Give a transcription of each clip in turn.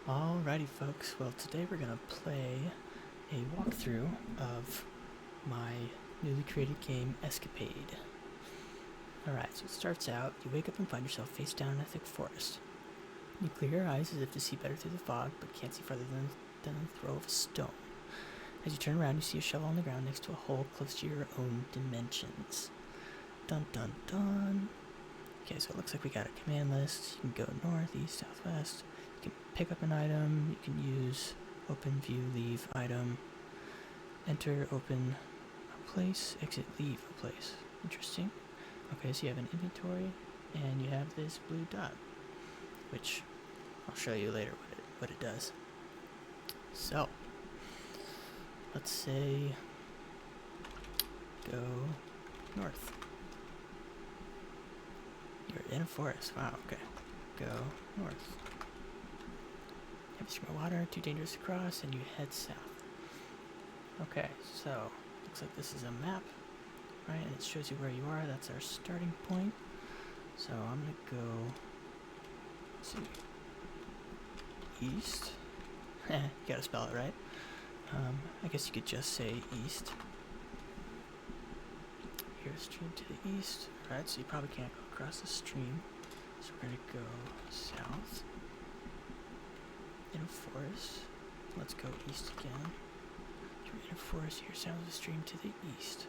Alrighty folks, well today we're going to play a walkthrough of my newly created game, Escapade. Alright, so it starts out, you wake up and find yourself face down in a thick forest. You clear your eyes as if to see better through the fog, but can't see farther than the throw of a stone. As you turn around, you see a shovel on the ground next to a hole close to your own dimensions. Dun dun dun. Okay, so it looks like we got a command list. You can go north, east, southwest. You can pick up an item. You can use open, view, leave, item. Enter, open a place, exit, leave a place. Interesting. Okay, so you have an inventory, and you have this blue dot, which I'll show you later what it does. So, let's say go north. You're in a forest. Wow, okay. Go north. You have a stream of water, too dangerous to cross, and you head south. Okay, so looks like this is a map, right? And it shows you where you are. That's our starting point. So I'm gonna go, let's see, east. You gotta spell it right. I guess you could just say east. Here's a stream to the east. Alright, so you probably can't go across the stream. So we're gonna go south. In a forest. Let's go east again. You're in a forest here, sounds of the stream to the east.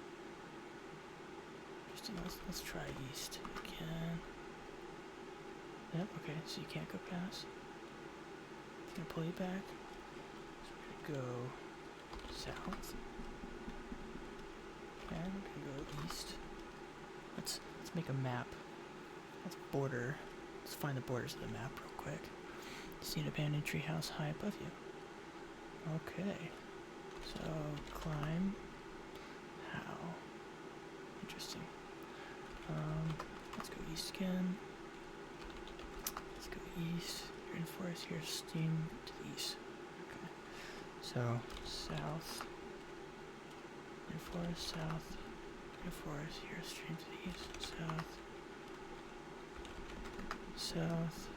Interesting, let's try east again. Yep, okay, so you can't go past. It's gonna pull you back. So we're gonna go south. And we're gonna go east. Let's make a map. Let's find the borders of the map real quick. See an abandoned treehouse high above you. Okay. So climb. How? Interesting. Let's go east again. Let's go east. You're in forest. Here's steam to the east. Okay. So south. In forest, south. In forest. Here's stream to the east. South. South.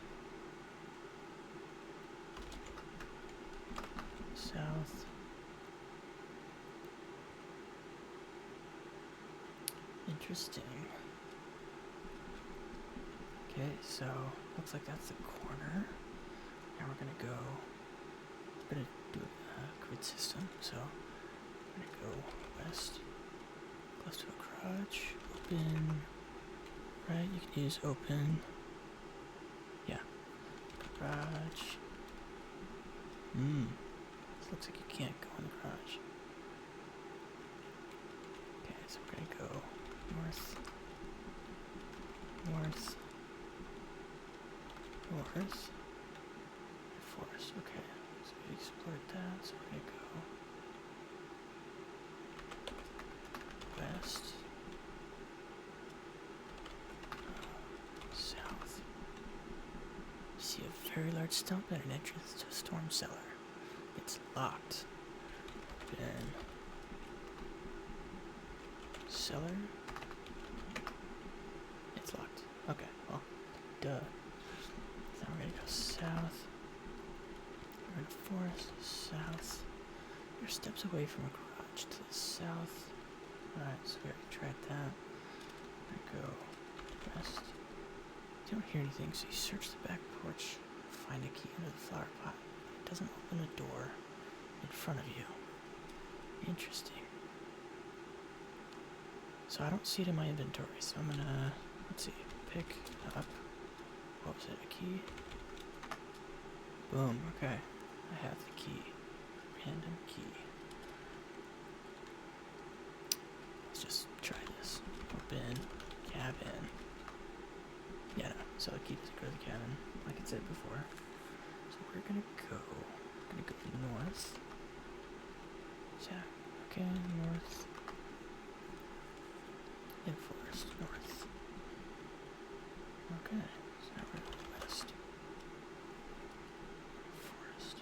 South. Interesting. Okay, so looks like that's the corner. Now we're gonna do a grid system. So we're gonna go west, close to a garage, open. Right, you can use open. Yeah, garage. This looks like you can't go in the garage. Okay, so we're gonna go north, north, north, forest. Okay, so we explored that. So we're gonna go west, south. You see a very large stump at an entrance to a storm cellar. It's locked. Open. Cellar. It's locked. Okay, well, duh. Now we're gonna go south. We're in a forest. South. You're steps away from a garage to the south. Alright, so we already tried that. We're gonna go west. You don't hear anything, so you search the back porch. Find a key under the flower pot. It doesn't open a door in front of you. Interesting. So I don't see it in my inventory, so I'm gonna, let's see, pick up, what was it, a key? Boom, okay, I have the key, random key. Let's just try this, open, cabin. Yeah, no, so the key doesn't go to the cabin, like it said before. So we're gonna go north. Yeah, okay, north. In forest, north. Okay, so now we're in the west. Forest.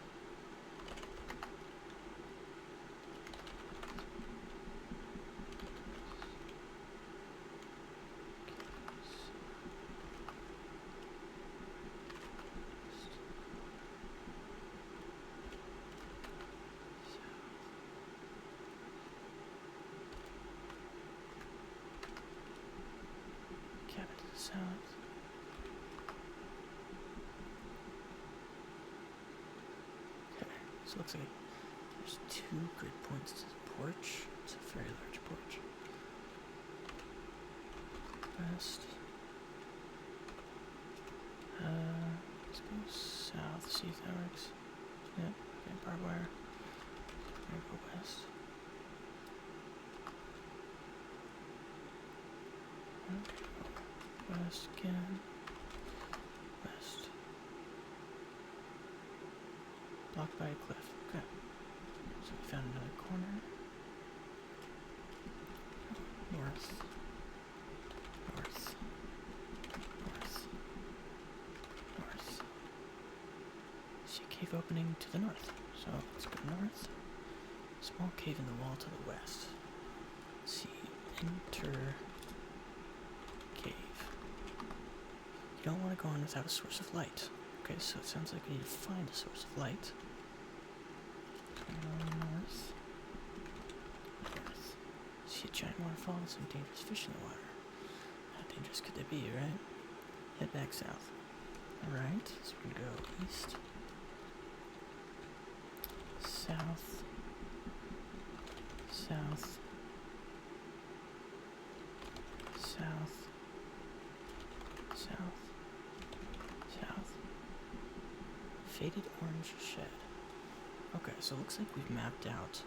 So it looks like there's 2 grid points to the porch. It's a very large porch. West. Let's go south, see if that works. Yep, okay, barbed wire. We're gonna go west. Okay, west again. West. Blocked by a cliff. Okay. So we found another corner. North. North. North. North. See a cave opening to the north. So let's go north. Small cave in the wall to the west. Let's see. Enter cave. You don't want to go in without a source of light. Okay, so it sounds like we need to find a source of light. North. North. See a giant waterfall and some dangerous fish in the water. How dangerous could they be, right? Head back south. Alright, so we're gonna go east. South. South. South. South. South. Faded orange shed. Okay, so it looks like we've mapped out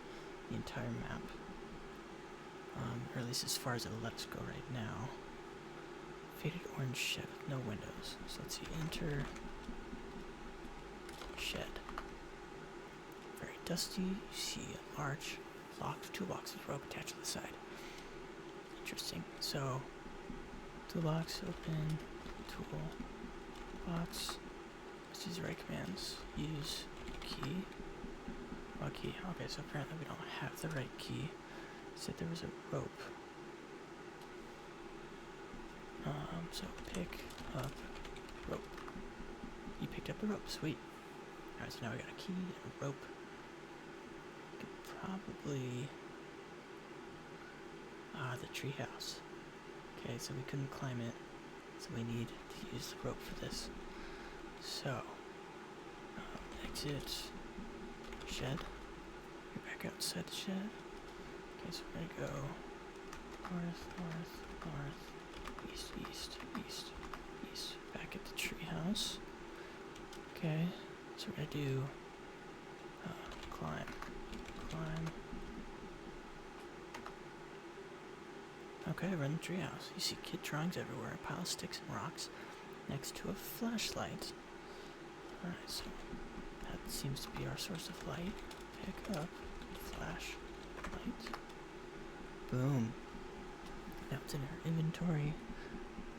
the entire map. Or at least as far as it'll let us go right now. Faded orange shed with no windows. So let's see, enter shed. Very dusty. You see a large locked toolbox with rope attached to the side. Interesting. So, toolbox, open, tool, box. Let's use the right commands. Use key. What key? Okay, so apparently we don't have the right key. Said there was a rope. So pick up rope. You picked up the rope, sweet. Alright, so now we got a key and a rope. We could probably the treehouse. Okay, so we couldn't climb it, so we need to use the rope for this. So exit shed. We're back outside the shed. Okay, so we're gonna go north, north, north, east, east, east, east. Back at the treehouse. Okay, so we're gonna do climb, climb. Okay, we're in the treehouse. You see kid drawings everywhere, a pile of sticks and rocks next to a flashlight. Alright, so that seems to be our source of light. Pick up flashlight. Boom. Now it's in our inventory.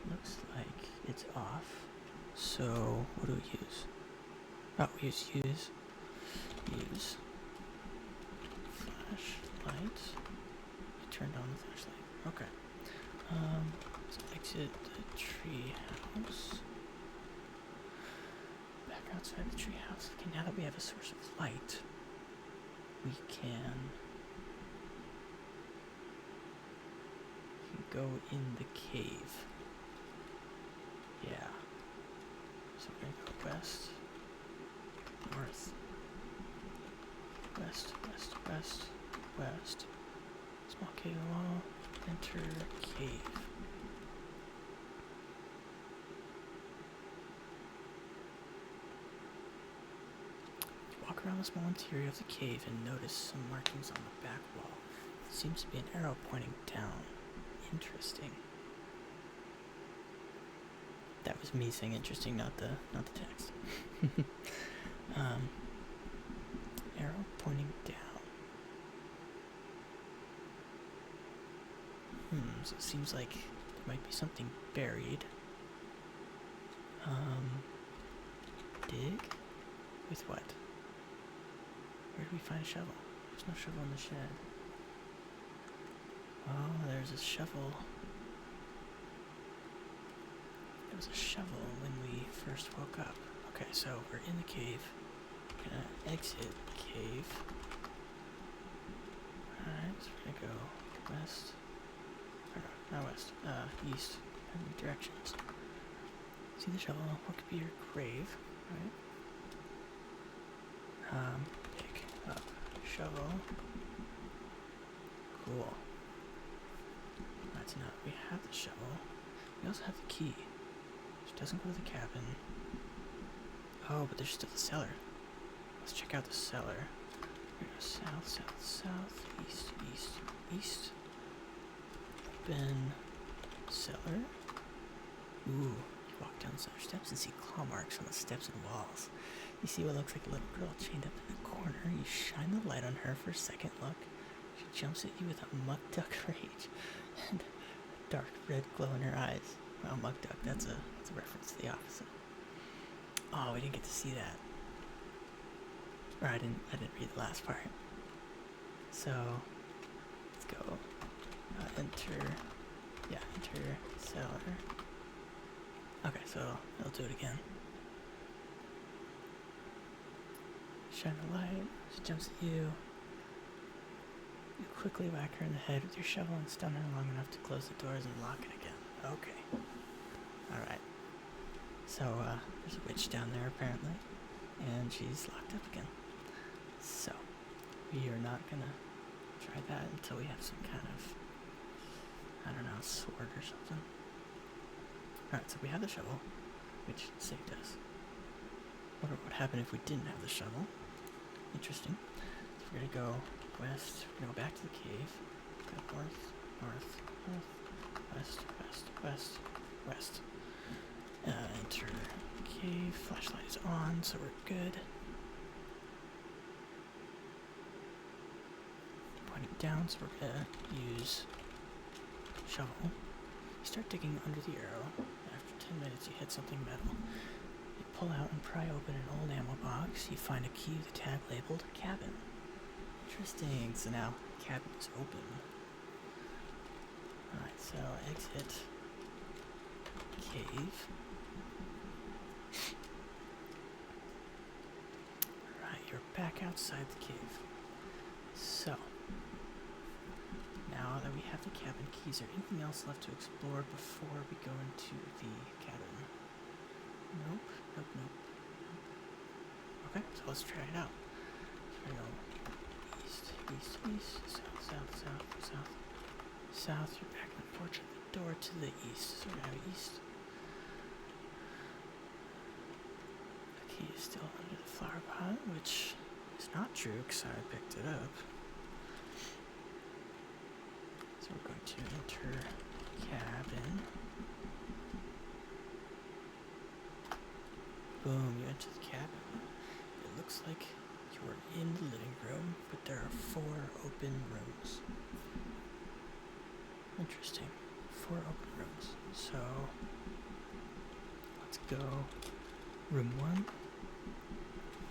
Looks like it's off. So, what do we use? Oh, we use use. Use. Flashlight. You turned on the flashlight. Okay. Let's exit the tree house. Back outside the tree house. Okay, now that we have a source of light, we can go in the cave. Yeah. So we're gonna go west, north, west, west, west, west. Small cave wall. Enter cave. You walk around the small interior of the cave and notice some markings on the back wall. It seems to be an arrow pointing down. Interesting. That was me saying interesting, not the text. Arrow pointing down. So it seems like there might be something buried. Dig? With what? Where do we find a shovel? There's no shovel in the shed. Oh, there's a shovel. There was a shovel when we first woke up. Okay, so we're in the cave. We're gonna exit cave. Alright, so we're gonna go west. Or no, not west. East. Any directions. See the shovel. What could be your grave, right? Pick shovel. Cool. Alright, so now we have the shovel. We also have the key, which doesn't go to the cabin. Oh, but there's still the cellar. Let's check out the cellar. Here we go. South, south, south, east, east, east. Open cellar. Ooh, you walk down cellar steps and see claw marks on the steps and walls. You see what looks like a little girl chained up in the corner. You shine the light on her for a second look. She jumps at you with a muck duck rage and a dark red glow in her eyes. Well, muck duck, that's a reference to The Office. Oh, we didn't get to see that. Or I didn't read the last part. So let's go. Enter cellar. Okay, so it'll do it again. Shine the light. She jumps at you. You quickly whack her in the head with your shovel and stun her long enough to close the doors and lock it again. Okay. Alright. So, there's a witch down there apparently. And she's locked up again. So, we are not gonna try that until we have some kind of, I don't know, sword or something. Alright, so we have the shovel, which saved us. Wonder what would happen if we didn't have the shovel. Interesting. So we're gonna go west, we're gonna go back to the cave. Go north, north, north, west, west, west, west. Enter cave, flashlight is on, so we're good. Pointing down, so we're gonna use shovel. You start digging under the arrow. After 10 minutes, you hit something metal. You pull out and pry open an old ammo box. You find a key with a tag labeled cabin. Interesting. So now, cabin is open. Alright, so exit cave. Alright, you're back outside the cave. So, now that we have the cabin key, is there anything else left to explore before we go into the cabin? Nope, nope, nope. Okay, so let's try it out. So we go east, east, east, south, south, south, south, south. You're back in the porch at the door to the east. So we're gonna go east. The key is still under the flower pot, which is not true because I picked it up. So we're going to enter cabin. Boom, you enter the cabin. It looks like you're in the living room, but there are 4 open rooms. Interesting. 4 open rooms. So, let's go. Room 1.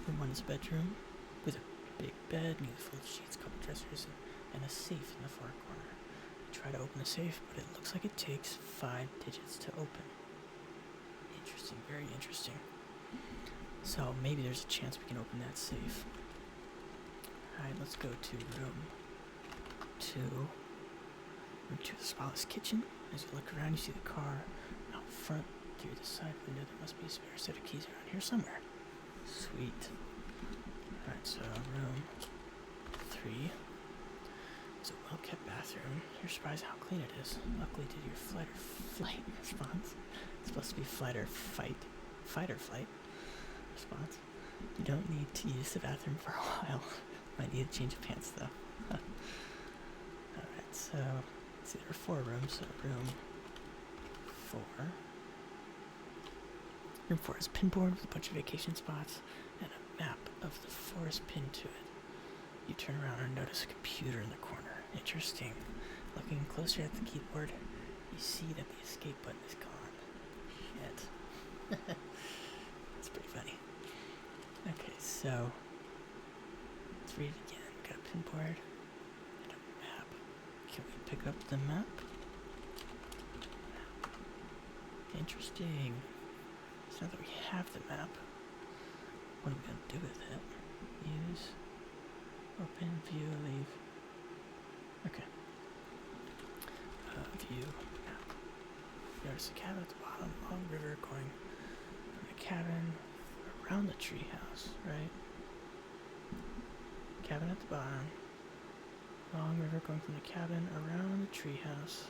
Room 1 is a bedroom with a big bed, neatly full of sheets, couple dressers, and a safe in the far corner. Try to open the safe, but it looks like it takes 5 digits to open. Interesting, very interesting. So maybe there's a chance we can open that safe. Alright, let's go to room 2. Room 2 is the spotless kitchen. As you look around, you see the car out front. Through the side window, there must be a spare set of keys around here somewhere. Sweet. Alright, so room 3. It's a well-kept bathroom. You're surprised how clean it is. Luckily, due to your flight response, it's supposed to be fight or flight response. You don't need to use the bathroom for a while. Might need a change of pants, though. Alright, so let's see, there are 4 rooms. So room 4. Room 4 is a pinboard with a bunch of vacation spots and a map of the forest pinned to it. You turn around and notice a computer in the corner. Interesting. Looking closer at the keyboard, you see that the escape button is gone. Shit. That's pretty funny. Okay, so let's read it again. Got a pinboard and a map. Can we pick up the map? Interesting. So now that we have the map, what are we going to do with it? Use, open, view, leave. Okay. View map. Notice the cabin at the bottom, long river going from the cabin around the treehouse, right? Cabin at the bottom. Long river going from the cabin around the treehouse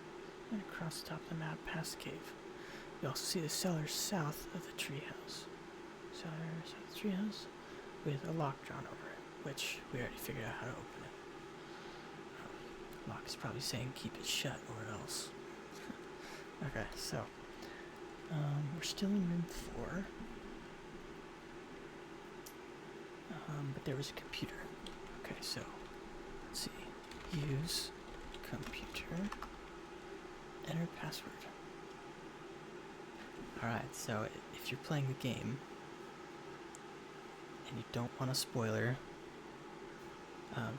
and across the top of the map past the cave. You also see the cellar south of the treehouse. Cellar south of the treehouse with a lock drawn over it, which we already figured out how to open it. Lock is probably saying keep it shut or else. Okay, so we're still in room 4. But there was a computer. Okay, so let's see. Use computer. Enter password. Alright, so if you're playing the game and you don't want a spoiler,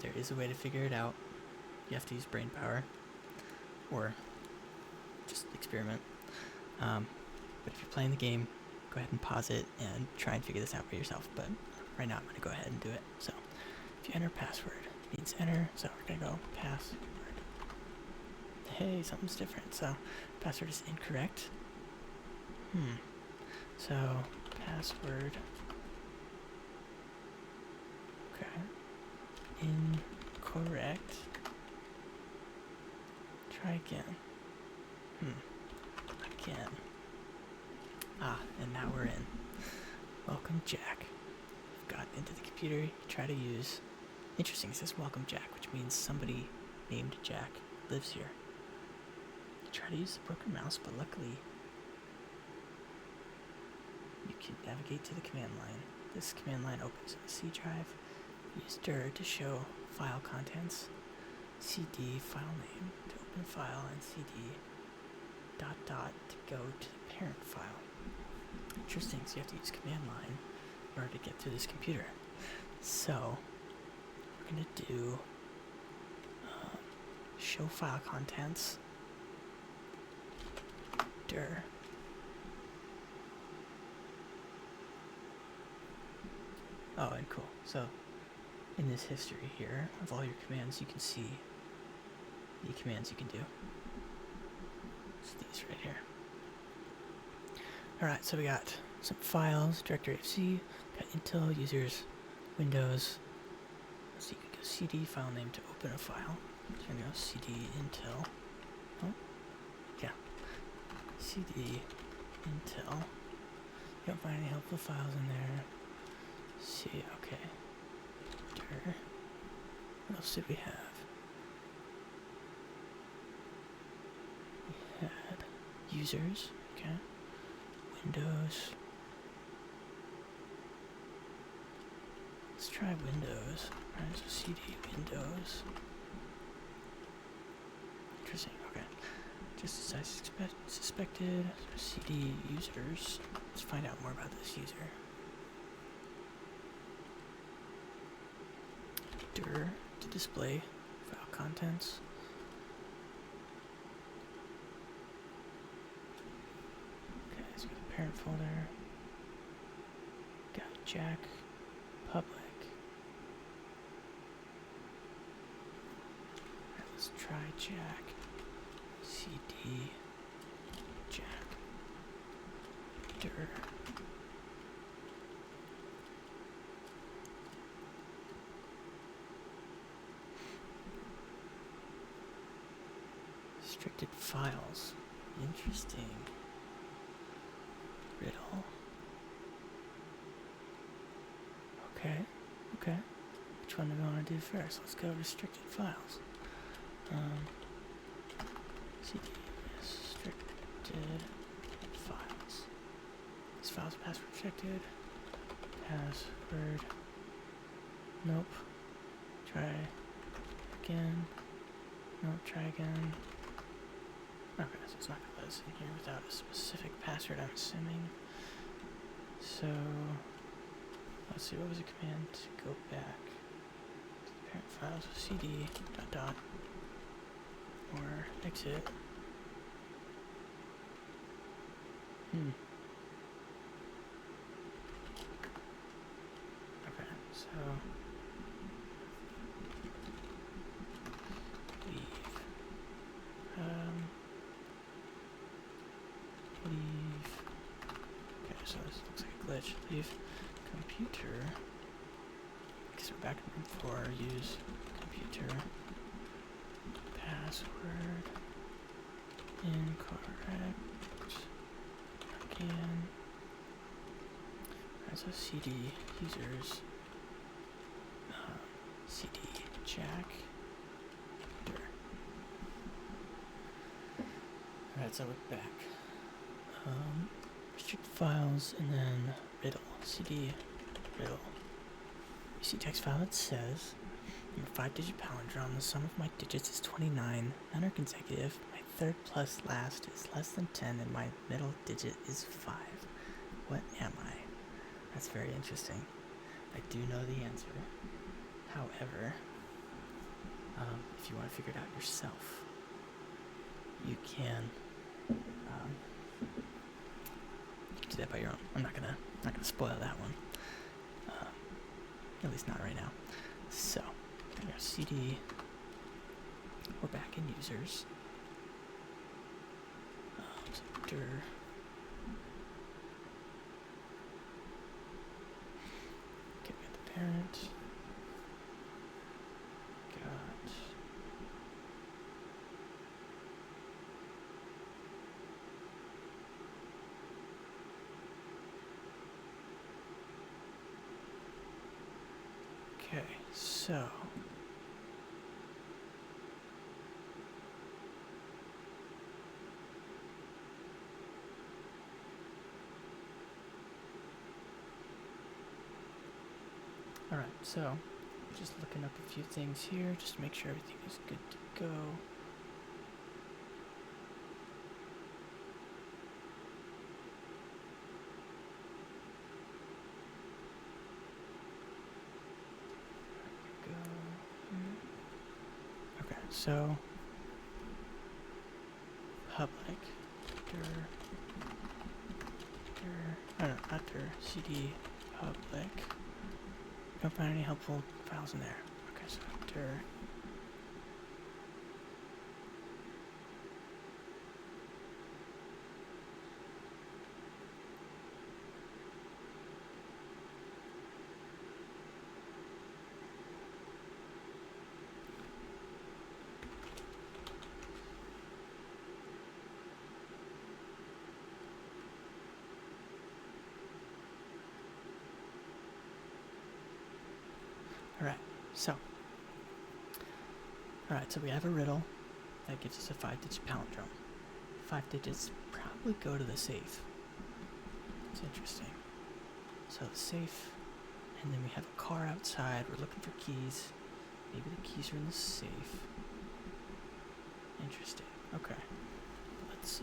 there is a way to figure it out. You have to use brain power or just experiment. But if you're playing the game, go ahead and pause it and try and figure this out for yourself. But right now I'm going to go ahead and do it. So if you enter password, it means enter. So we're going to go password. Hey, something's different. So password is incorrect. So password. Okay. Incorrect. Try again. Again. And now we're in. Welcome, Jack. We've got into the computer. You try to use. Interesting, it says welcome, Jack, which means somebody named Jack lives here. You try to use the broken mouse, but luckily you can navigate to the command line. This command line opens a C drive. Use dir to show file contents. CD file name to open file, and CD ... to go to the parent file. Interesting, so you have to use command line in order to get through this computer. So we're going to do show file contents, dir. Oh, and cool. So in this history here of all your commands, you can see the commands you can do. It's these right here. Alright, so we got some files, directory of C, got Intel, users, Windows. So you can go CD file name to open a file. So you're going to go CD Intel. Oh, yeah. CD Intel. You don't find any helpful files in there. C, okay. Dir. What else did we have? We had users, okay. Windows. Let's try Windows. Alright, so CD Windows. Interesting, okay. Just as I suspected, so CD users. Let's find out more about this user. Dir to display file contents. Okay, let's go to the parent folder. Got Jack, public. Alright, let's try Jack. CD Jack. Dir. Restricted files. Interesting. Riddle. Okay. Which one do we want to do first? Let's go restricted files. CD restricted files. This file's password protected. Password. Nope. Try again. Nope, try again. Okay, so it's not going to let us in here without a specific password, I'm assuming. So, let's see, what was the command to go back to the parent file? So CD ... or exit. Okay, so leave. Leave. Okay, so this looks like a glitch. Leave computer. So we're back in room 4. Use computer. Password. Incorrect. Again. Alright, so CD users. CD jack. Alright, so we're back. Restrict files and then riddle. CD riddle. You see text file, it says your 5-digit palindrome, the sum of my digits is 29, none are consecutive, my third plus last is less than 10, and my middle digit is 5. What am I? That's very interesting. I do know the answer. However, if you want to figure it out yourself, you can do that by your own. I'm not gonna spoil that one. At least not right now. So, I'm gonna CD. We're back in users. So dir. Okay, we got the parent. Okay, so alright, so just looking up a few things here just to make sure everything is good to go. Okay, so public not dir, CD public. Don't find any helpful files in there. Okay, so dir. Alright, so we have a riddle that gives us a 5-digit palindrome. 5 digits probably go to the safe. It's interesting. So the safe, and then we have a car outside. We're looking for keys. Maybe the keys are in the safe. Interesting. Okay. Let's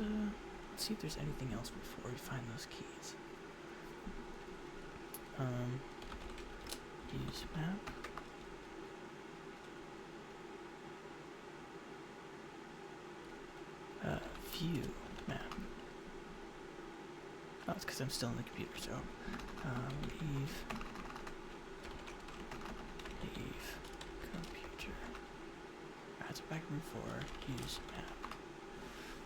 see if there's anything else before we find those keys. Use map. View map. Oh, it's because I'm still in the computer, so leave computer. Alright, so back in room 4, use map.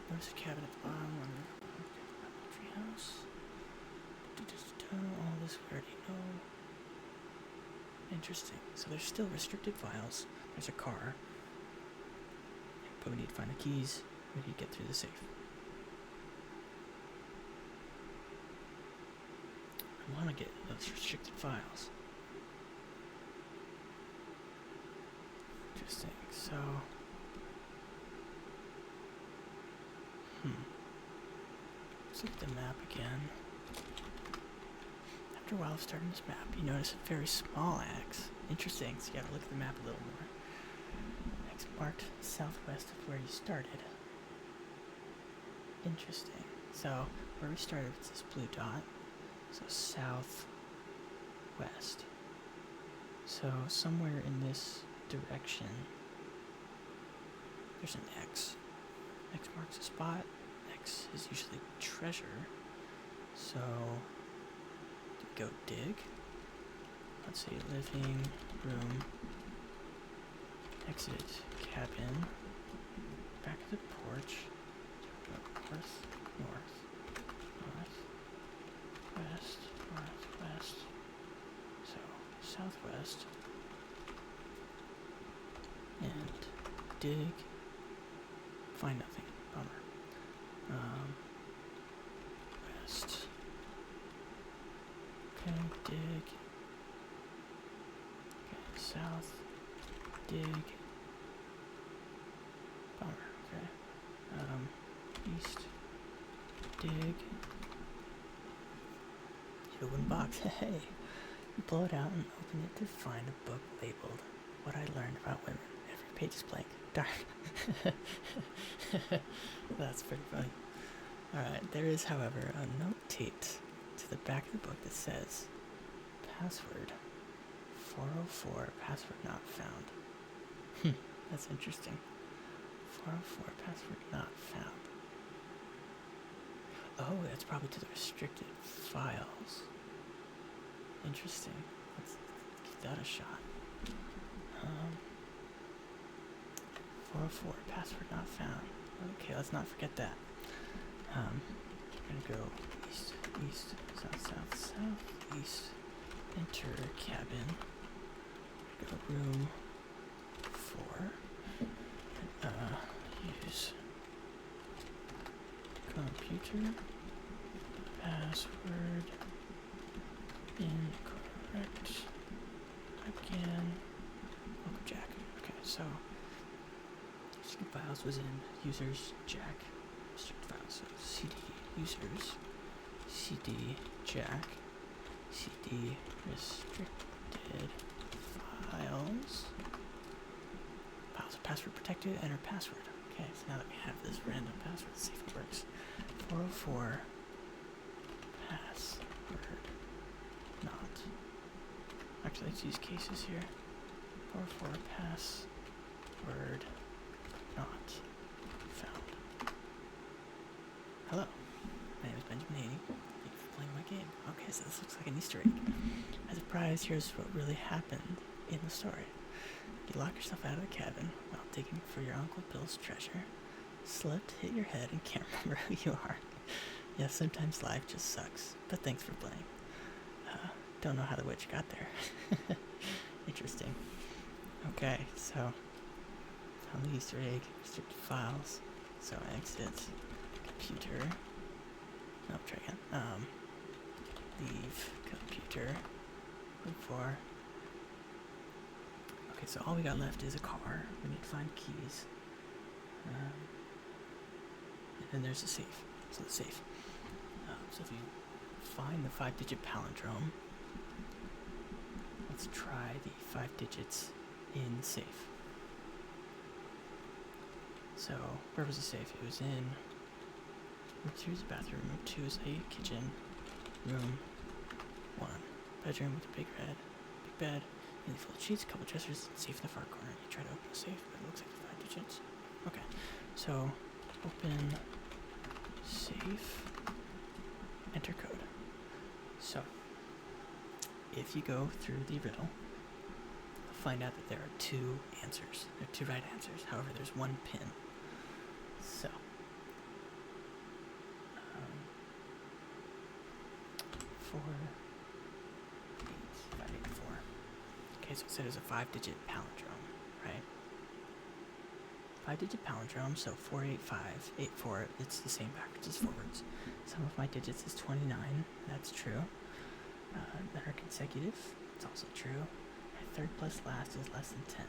Notice a cabin at the bottom on the treehouse. All this we already know. Interesting. So there's still restricted files. There's a car. But we need to find the keys. We need to get through the safe. I want to get those restricted files. Interesting. So, let's look at the map again. After a while of starting this map, you notice a very small X. Interesting. So you gotta look at the map a little more. X marked southwest of where you started. Interesting. So where we started with this blue dot, so southwest. So somewhere in this direction, there's an X. X marks a spot. X is usually treasure. So do we go dig? Let's say living room. Exit cabin. Back of the porch. North, west. So southwest. and dig. Find nothing. Bummer. West. Okay, dig. Okay, south. Dig. Bummer. Okay. East. Dig. Hit a wooden box. Hey. You pull it out and open it to find a book labeled "What I Learned About Women." Every page is blank. Darn. That's pretty funny. Alright, there is, however, a note taped to the back of the book that says, "Password 404, password not found." That's interesting. 404, password not found. Oh, that's probably to the restricted files. Interesting. Let's give that a shot. 404, password not found. Okay, let's not forget that. We're gonna go east, east, south, south, south, east. Enter cabin. Go room 4. Use computer. Password incorrect. Again. Welcome, Jack. Okay, so restricted files was in users Jack. Restricted files. So cd users, cd Jack, cd restricted files. Files are password protected. Enter password. Okay, so now that we have this random password, let's see if it works. 404 password not. Actually, let's use cases here. 404 password not found. Hello, my name is Benjamin Haney. Thank you for playing my game. Okay, so this looks like an Easter egg. As a prize, here's what really happened in the story. You lock yourself out of the cabin while digging for your Uncle Bill's treasure. Slipped, hit your head, and can't remember who you are. Yeah, sometimes life just sucks, but thanks for playing. Don't know how the witch got there. Interesting. Okay, so found the Easter egg, restricted files. So exit computer. No, try again. Leave computer. Look for. Okay, so all we got left is a car. We need to find keys. And then there's a safe. So the safe. So if you find the 5-digit palindrome, let's try the 5 digits in safe. So where was the safe? It was in room 2 is a bathroom, room 2 is a kitchen, room 1 bedroom with a big bed, nearly full of sheets, a couple dressers, safe in the far corner. You try to open the safe, but it looks like 5 digits. Okay, so open safe, enter code. So if you go through the riddle, you'll find out that there are 2 answers. There are 2 right answers. However, there's 1 pin. So 4, 8, 5, 8, 4. Okay, so it said it was a 5-digit palindrome, right? 5-digit palindrome, so 48584. It's the same backwards as forwards. Sum of my digits is 29. That's true. That are consecutive. It's also true. My third plus last is less than 10.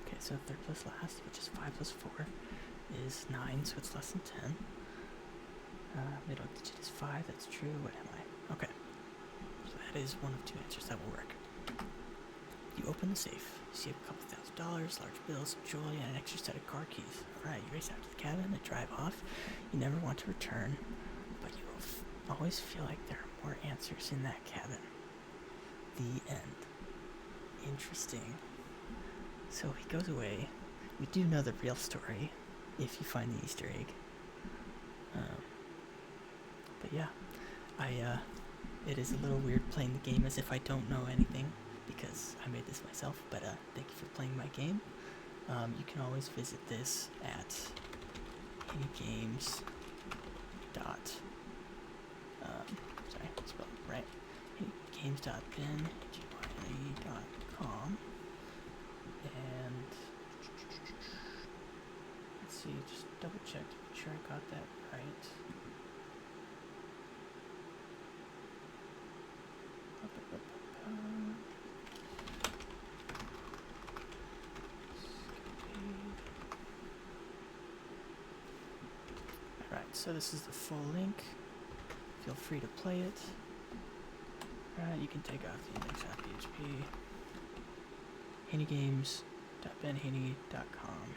Okay, so third plus last, which is 5 plus 4, is 9, so it's less than 10. Middle digit is 5. That's true. What am I? Okay. So that is one of 2 answers that will work. You open the safe. You see a couple $1,000, large bills, some jewelry, and an extra set of car keys. Alright, you race out to the cabin and drive off. You never want to return, but you will always feel like there are more answers in that cabin. The end. Interesting. So he goes away. We do know the real story if you find the Easter egg. But yeah, it is a little weird playing the game as if I don't know anything, because I made this myself, but thank you for playing my game. You can always visit this at anygames. Sorry, spell it right. Anygames.bin.com, and see, just double check to make sure I got that right. Alright, so this is the full link. Feel free to play it. Alright, you can take off the index.php. handygames.benhaney.com.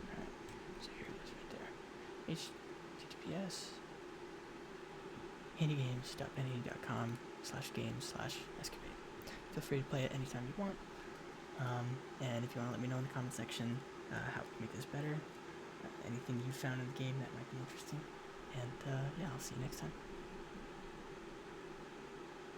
Alright, so here it is right there. https handygames.benhaney.com/games/escapade. Feel free to play it anytime you want. And if you want to let me know in the comment section how to make this better, anything you found in the game that might be interesting. And yeah, I'll see you next time.